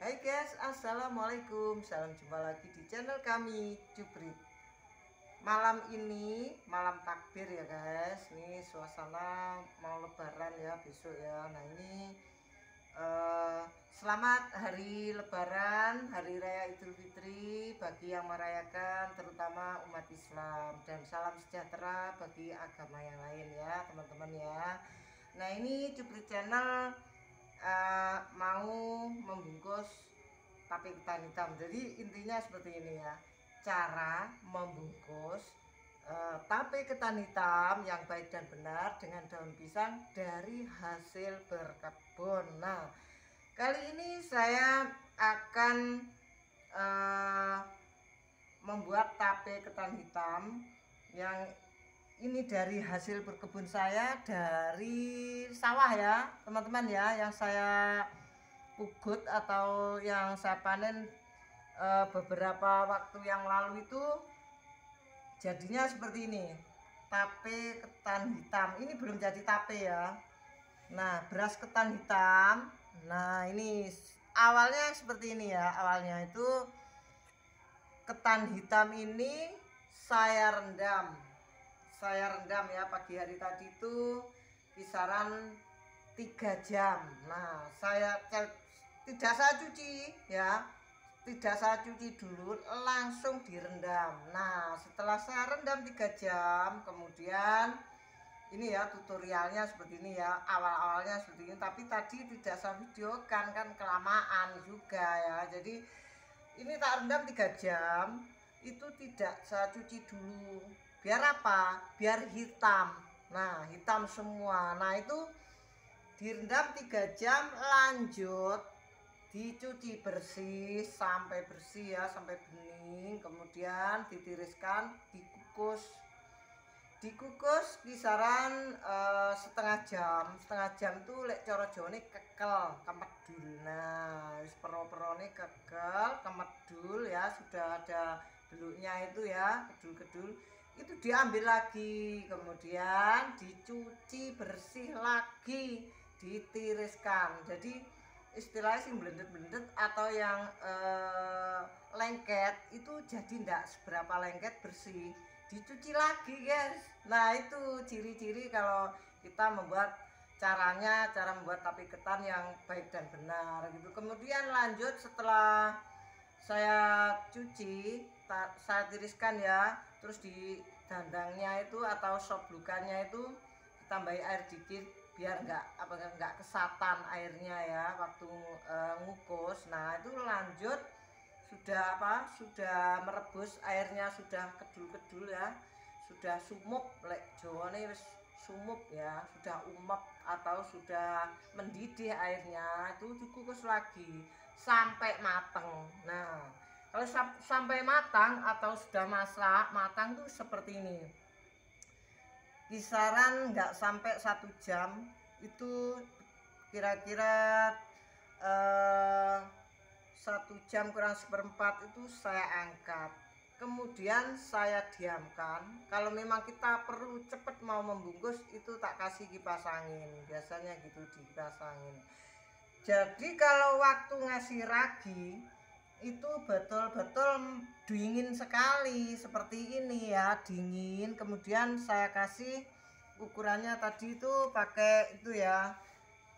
Hai guys, assalamualaikum. Salam jumpa lagi di channel kami Cuprit. Malam ini malam takbir ya guys. Ini suasana mau lebaran ya besok ya. Nah ini selamat hari lebaran, hari raya Idul Fitri bagi yang merayakan, terutama umat Islam, dan salam sejahtera bagi agama yang lain ya teman-teman ya. Nah ini Cuprit channel mau membungkus tape ketan hitam. Jadi intinya seperti ini ya, cara membungkus tape ketan hitam yang baik dan benar dengan daun pisang dari hasil berkebun. Nah kali ini saya akan membuat tape ketan hitam yang ini dari hasil berkebun saya, dari sawah ya teman-teman ya, yang saya pugut atau yang saya panen beberapa waktu yang lalu itu jadinya seperti ini, tape ketan hitam. Ini belum jadi tape ya. Nah beras ketan hitam, nah ini awalnya seperti ini ya. Awalnya itu ketan hitam ini saya rendam ya pagi hari tadi itu kisaran 3 jam. Nah tidak saya cuci ya, tidak saya cuci dulu, langsung direndam. Nah setelah saya rendam 3 jam kemudian ini ya tutorialnya seperti ini ya, awal-awalnya seperti ini, tapi tadi tidak saya videokan kan kelamaan juga ya. Jadi ini tak rendam 3 jam, itu tidak saya cuci dulu. Biar apa? Biar hitam. Nah hitam semua. Nah itu direndam 3 jam, lanjut dicuci bersih sampai bersih ya, sampai bening, kemudian ditiriskan, dikukus kisaran setengah jam tuh lek coro jone kekel kemedul. Nah perone kekel kemedul ya, sudah ada beluknya itu ya, kedul-kedul itu diambil lagi, kemudian dicuci bersih lagi, ditiriskan. Jadi istilahnya sing blendet-blendet atau yang lengket itu jadi ndak seberapa lengket, bersih, dicuci lagi guys. Nah itu ciri-ciri kalau kita membuat cara membuat tape ketan yang baik dan benar gitu. Kemudian lanjut setelah saya cuci, saya tiriskan ya, terus di dandangnya itu atau soblukannya itu ditambahi air dikit biar nggak kesatan airnya ya waktu ngukus. Nah itu lanjut sudah merebus, airnya sudah kedul-kedul ya, sudah sumup, lek jawane wis sumup ya, sudah umep atau sudah mendidih airnya, itu dikukus lagi sampai matang. Nah kalau sampai matang atau sudah masak matang tuh seperti ini, kisaran nggak sampai 1 jam, itu kira-kira 1 jam kurang seperempat itu saya angkat, kemudian saya diamkan. Kalau memang kita perlu cepet mau membungkus itu tak kasih kipas angin, biasanya gitu, dikipas angin. Jadi kalau waktu ngasih ragi itu betul-betul dingin sekali seperti ini ya, dingin. Kemudian saya kasih ukurannya tadi itu pakai itu ya,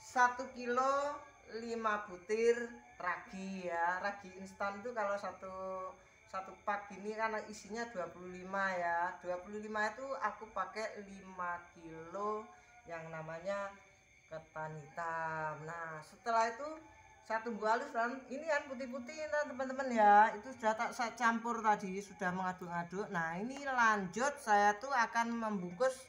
1 kilo 5 butir ragi ya. Ragi instan itu kalau satu pak ini kan isinya 25 ya, 25 itu aku pakai 5 kilo yang namanya ketan hitam. Nah setelah itu saya tunggu halus kan, ini kan putih-putih nah teman-teman ya, itu sudah tak saya campur tadi, sudah mengaduk-aduk. Nah ini lanjut saya tuh akan membungkus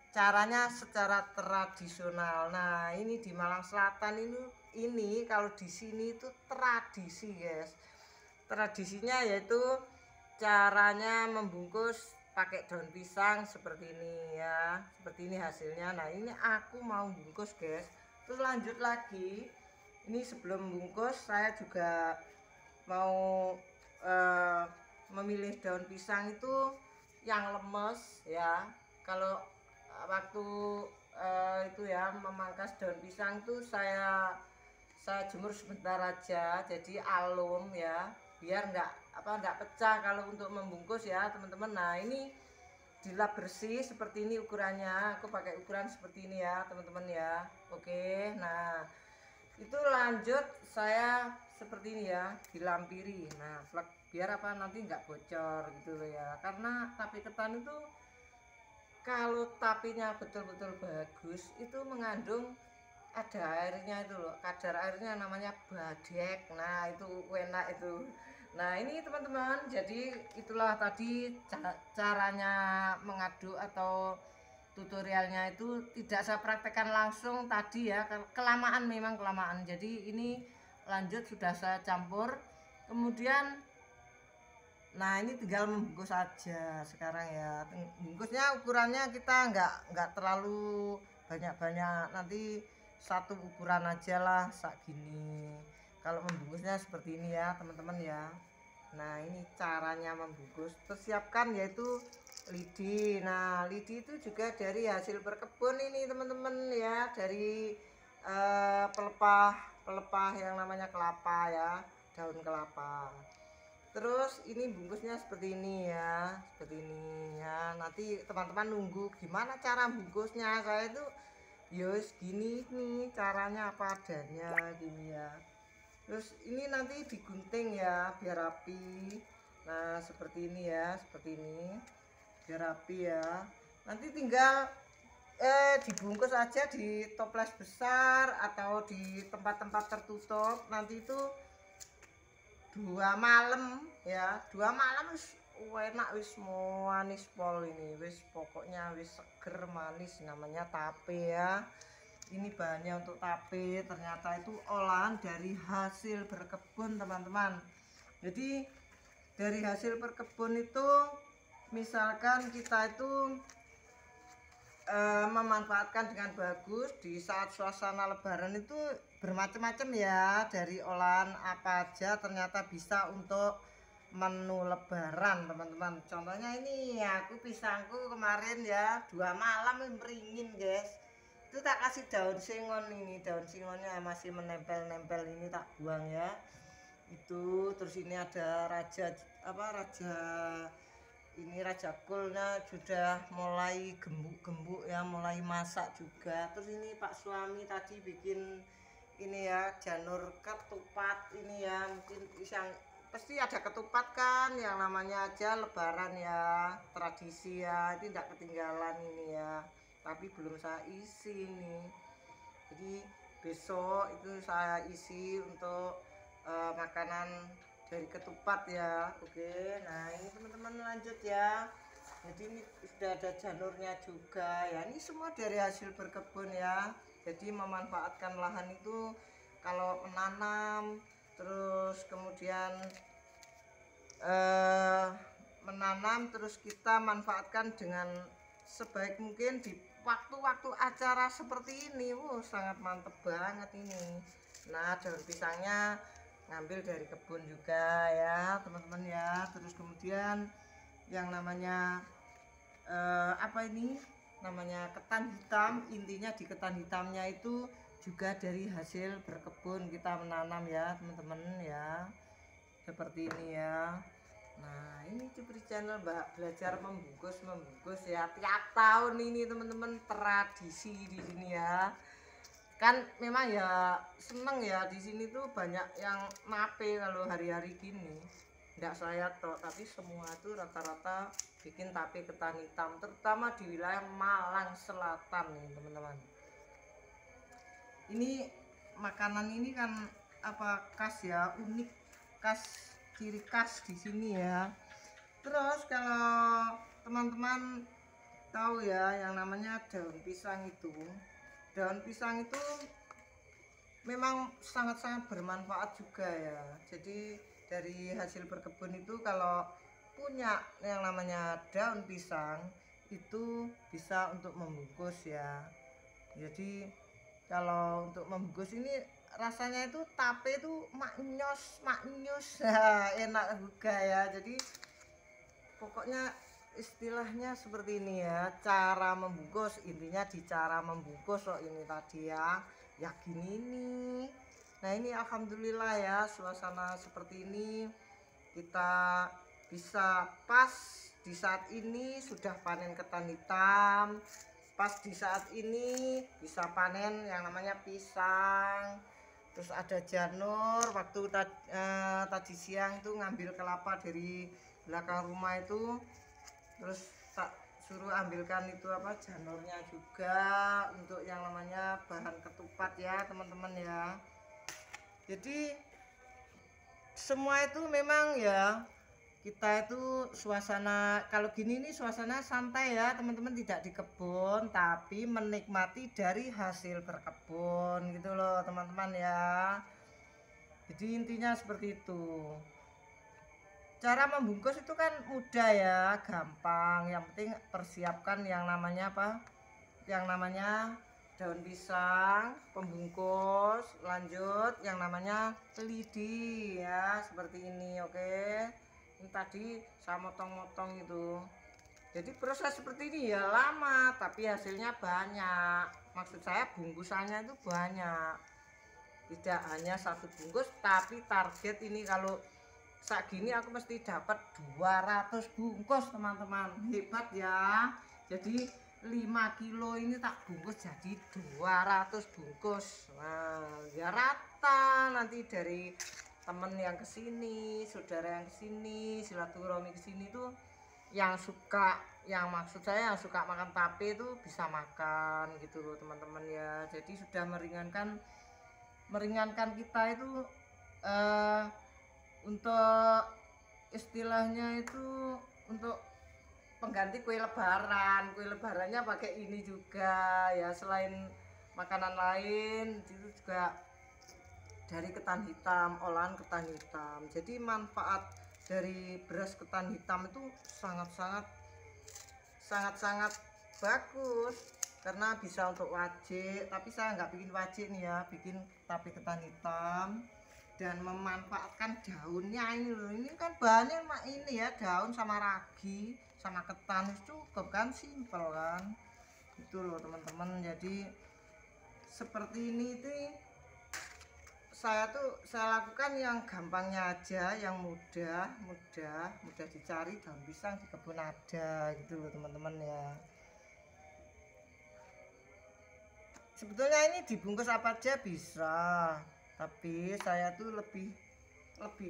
caranya secara tradisional. Nah ini di Malang Selatan ini kalau di sini itu tradisi guys, tradisinya yaitu caranya membungkus pakai daun pisang seperti ini ya, seperti ini hasilnya. Nah ini aku mau bungkus guys, terus lanjut lagi. Ini sebelum bungkus saya juga mau memilih daun pisang itu yang lemes ya. Kalau waktu itu ya memangkas daun pisang itu saya saya jemur sebentar aja jadi alum ya, biar nggak pecah kalau untuk membungkus ya teman-teman. Nah ini dilap bersih seperti ini ukurannya, aku pakai ukuran seperti ini ya teman-teman ya. Oke, nah itu lanjut saya seperti ini ya, dilampiri. Nah biar apa nanti nggak bocor gitu loh ya, karena tape ketan itu kalau tapinya betul-betul bagus itu mengandung ada airnya itu loh, kadar airnya namanya badek. Nah itu enak itu. Nah ini teman-teman, jadi itulah tadi caranya mengaduk atau tutorialnya. Itu tidak saya praktekkan langsung tadi ya, kelamaan, memang kelamaan. Jadi ini lanjut sudah saya campur, kemudian nah ini tinggal membungkus saja sekarang ya. Bungkusnya ukurannya kita nggak terlalu banyak-banyak, nanti satu ukuran aja lah sak gini kalau membungkusnya seperti ini ya teman-teman ya. Nah ini caranya membungkus. Tersiapkan yaitu lidi. Nah lidi itu juga dari hasil berkebun ini teman-teman ya, dari pelepah pelepah yang namanya kelapa ya, daun kelapa. Terus ini bungkusnya seperti ini ya, seperti ini ya. Nanti teman-teman nunggu gimana cara bungkusnya. Saya itu yos gini nih caranya apa adanya gini ya. Terus ini nanti digunting ya biar rapi. Nah seperti ini ya, seperti ini biar rapi ya. Nanti tinggal dibungkus aja di toples besar atau di tempat-tempat tertutup. Nanti itu 2 malam ya, 2 malam wis enak, wis manis pol ini, wis pokoknya wis seger manis, namanya tape ya. Ini bahannya untuk tape, ternyata itu olahan dari hasil berkebun teman-teman. Jadi dari hasil berkebun itu misalkan kita itu memanfaatkan dengan bagus di saat suasana lebaran itu bermacam-macam ya, dari olahan apa aja ternyata bisa untuk menu lebaran teman-teman. Contohnya ini aku pisangku kemarin ya 2 malam beringin guys, itu tak kasih daun singon. Ini daun singonnya masih menempel-nempel, ini tak buang ya itu. Terus ini ada raja ini raja kulnya sudah mulai gembuk-gembuk ya, mulai masak juga. Terus ini Pak suami tadi bikin ini ya, janur ketupat ini ya, mungkin yang pasti ada ketupat kan, yang namanya aja lebaran ya, tradisi ya, ini tidak ketinggalan ini ya. Tapi belum saya isi nih, jadi besok itu saya isi untuk makanan dari ketupat ya. Oke, nah ini teman-teman lanjut ya. Jadi ini sudah ada janurnya juga ya, ini semua dari hasil berkebun ya. Jadi memanfaatkan lahan itu kalau menanam, terus kemudian menanam, terus kita manfaatkan dengan sebaik mungkin di waktu-waktu acara seperti ini. Sangat mantep banget ini. Nah daun pisangnya ngambil dari kebun juga ya teman-teman ya. Terus kemudian yang namanya apa ini namanya ketan hitam, intinya di ketan hitamnya itu juga dari hasil berkebun, kita menanam ya teman-teman ya, seperti ini ya. Nah ini Cupri channel Mbak belajar membungkus ya, tiap tahun ini teman-teman, tradisi di sini ya. Kan memang ya seneng ya, di sini tuh banyak yang nape kalau hari-hari gini. Enggak saya toh, tapi semua itu rata-rata bikin tape ketan hitam, terutama di wilayah Malang Selatan nih teman-teman. Ini makanan ini kan apa khas ya, unik, khas, ciri khas di sini ya. Terus kalau teman-teman tahu ya yang namanya daun pisang itu, daun pisang itu memang sangat-sangat bermanfaat juga ya. Jadi dari hasil berkebun itu kalau punya yang namanya daun pisang itu bisa untuk membungkus ya. Jadi kalau untuk membungkus ini rasanya itu tape itu maknyos maknyus enak juga ya. Jadi pokoknya istilahnya seperti ini ya, cara membungkus, intinya di cara membungkus loh ini tadi ya, ya gini nih Nah ini alhamdulillah ya, suasana seperti ini kita bisa pas di saat ini sudah panen ketan hitam, pas di saat ini bisa panen yang namanya pisang. Terus ada janur, waktu tadi siang itu ngambil kelapa dari belakang rumah itu, terus tak suruh ambilkan itu apa janurnya juga untuk yang namanya bahan ketupat ya teman-teman ya. Jadi semua itu memang ya, kita itu suasana kalau gini nih suasana santai ya teman-teman, tidak di kebun tapi menikmati dari hasil berkebun gitu loh teman-teman ya. Jadi intinya seperti itu. Cara membungkus itu kan mudah ya, gampang, yang penting persiapkan yang namanya apa, yang namanya daun pisang, pembungkus, lanjut yang namanya lidi ya, seperti ini. Oke, ini tadi saya motong-motong itu. Jadi proses seperti ini ya lama tapi hasilnya banyak, maksud saya bungkusannya itu banyak, tidak hanya satu bungkus tapi target ini kalau saat gini aku mesti dapat 200 bungkus teman-teman, hebat ya. Jadi 5 kilo ini tak bungkus jadi 200 bungkus. Nah ya rata nanti dari temen yang kesini, saudara yang kesini, silaturahmi kesini tuh yang suka, yang maksud saya yang suka makan tape itu bisa makan gitu loh teman-teman ya. Jadi sudah meringankan kita itu untuk istilahnya itu untuk pengganti kue lebaran. Kue lebarannya pakai ini juga ya, selain makanan lain itu juga dari ketan hitam, olahan ketan hitam. Jadi manfaat dari beras ketan hitam itu sangat-sangat bagus karena bisa untuk wajik, tapi saya nggak bikin wajik nih ya, bikin tapi ketan hitam dan memanfaatkan daunnya ini loh. Ini kan bahannya ini ya, daun sama ragi sama ketan itu cukup kan, simpel kan itu loh teman-teman. Jadi seperti ini saya lakukan yang gampangnya aja, yang mudah dicari, daun pisang di kebun ada gitu loh teman-teman ya. Sebetulnya ini dibungkus apa aja bisa, tapi saya tuh lebih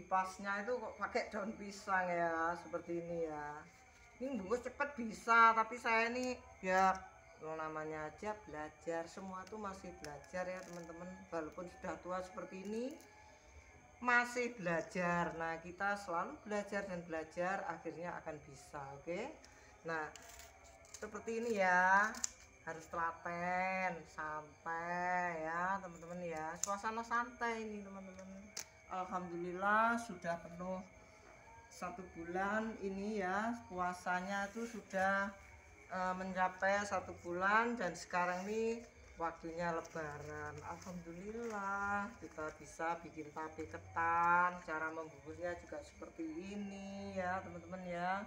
pasnya itu kok pakai daun pisang ya, seperti ini ya. Ini bungkus cepet bisa, tapi saya ini ya namanya aja belajar, semua tuh masih belajar ya teman-teman, walaupun sudah tua seperti ini masih belajar. Nah kita selalu belajar dan belajar, akhirnya akan bisa. Oke, nah seperti ini ya, harus telaten, santai ya teman-teman ya, suasana santai ini teman-teman. Alhamdulillah sudah penuh 1 bulan ini ya, puasanya itu sudah mencapai 1 bulan dan sekarang ini waktunya lebaran. Alhamdulillah kita bisa bikin tape ketan, cara membungkusnya juga seperti ini ya teman-teman ya.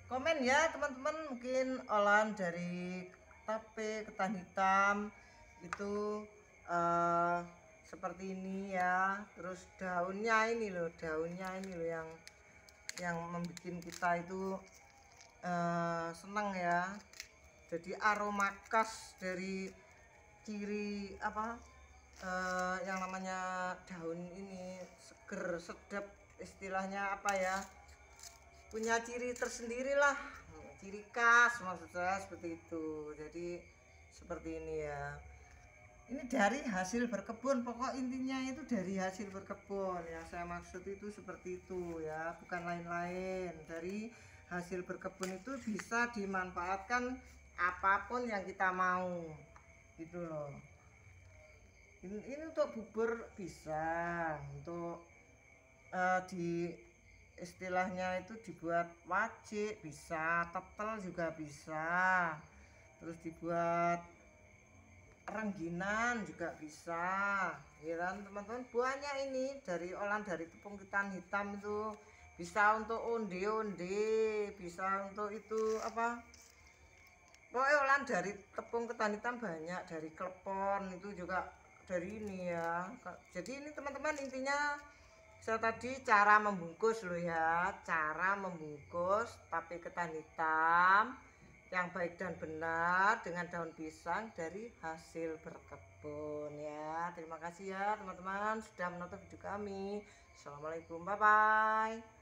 Komen ya teman-teman, mungkin olahan dari tape ketan hitam itu seperti ini ya. Terus daunnya ini loh yang membuat kita itu senang ya. Jadi aroma khas dari ciri apa yang namanya daun ini, seger sedap, istilahnya apa ya, punya ciri tersendiri lah, ciri khas maksud saya seperti itu. Jadi seperti ini ya, ini dari hasil berkebun, pokok intinya itu dari hasil berkebun ya, saya maksud itu seperti itu ya, bukan lain-lain. Dari hasil berkebun itu bisa dimanfaatkan apapun yang kita mau gitu loh. Ini untuk bubur bisa, untuk di istilahnya itu dibuat wajik bisa, tetel juga bisa, terus dibuat rengginan juga bisa ya kan teman-teman. Buahnya ini dari olahan dari tepung ketan hitam itu bisa untuk onde-onde, bisa untuk itu apa, pokoknya olahan dari tepung ketan hitam banyak, dari klepon itu juga dari ini ya. Jadi ini teman-teman, intinya saya tadi cara membungkus loh ya, cara membungkus tape ketan hitam yang baik dan benar dengan daun pisang dari hasil berkebun ya. Terima kasih ya teman-teman sudah menonton video kami. Assalamualaikum, bye bye.